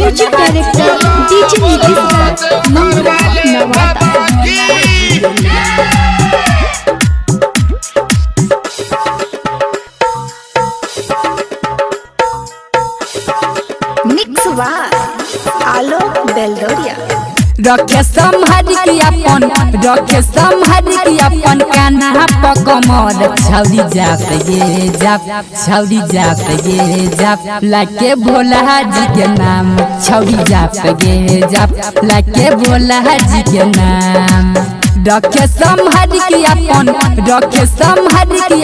Music director DJ Nitish Mangra Nawada. Mix by Alok Beldoriya. रखे संहारी की अपन कान्हा पकमर छौरी जाप गे जाप छौरी जाप गे जाप लाके भोला जी के नाम छौरी जाप गे जाप लाके भोला जी के नाम। रखे संहारी की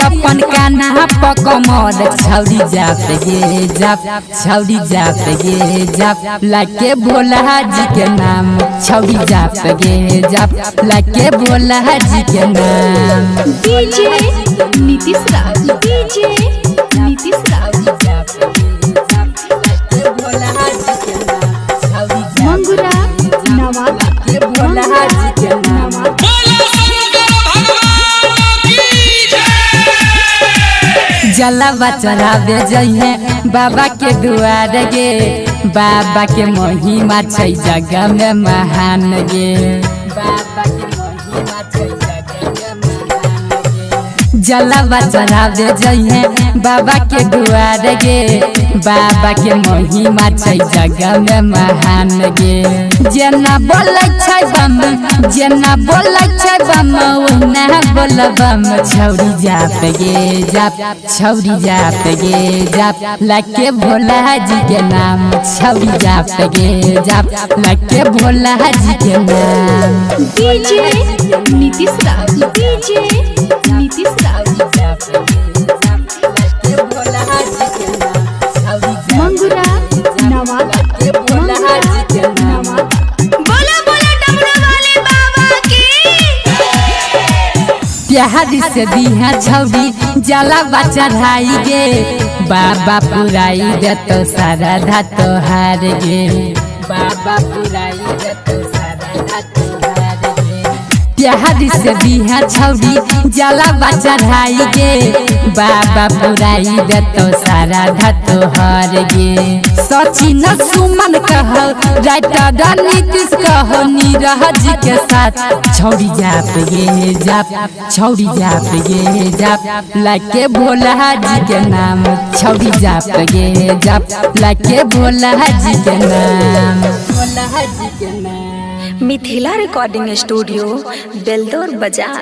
अपन कान्हा पकमर छौरी जाप गे जाप छौरी जाप गे जाप लाके भोला जी के नाम छौरी जाप गे जाप लाके भोला जी के नाम। डीजे नीतीश राज, डीजे नीतीश राज मंगरा नवादा, भोला जी के नाम। जलवा चढ़ावे जइहे बाबा के दुआर गे, बाबा के महिमा छै जगह में महान गे, बाबा के महिमा छै जगह में महान गे। जलवा चढ़ावे जइहे बाबा के दुआर गे, बाबा के महिमा छै जगह में महान गे। जेना बोलै छै बम, जेना बोलै छै बम ओना बोल बम छौरी जाप गे जाप छौरी जाप गे जाप लाके भोला जी के नाम छौरी जाप गे जाप लाके भोला जी के नाम। डीजे नीतीश राज, डीजे नीतीश राज मंगरा नवादा, भोला जी के नवादा। बोला बोला डमरू वाले बाबा की। प्यारी से दिहा छौरी जलवा चढ़ाई गे, बाबा पुराई देतो सारा धातो हार गे, बाबा पुराई देतो सारा धातो हार गे। प्यारी से दिहा छौरी जलवा चढ़ाई गे, बाबा पुराई देतो सारा धातो हार गे। सचिन सुमन कहो राइटर नीतीश कहो नीरज के साथ छौरी जाप गे जाप छौरी जाप गे जाप लाके भोला जी के नाम छौरी जाप गे जाप लाके भोला जी के नाम भोला जी के नाम। मिथिला रिकॉर्डिंग स्टूडियो बेलदौर बाजार।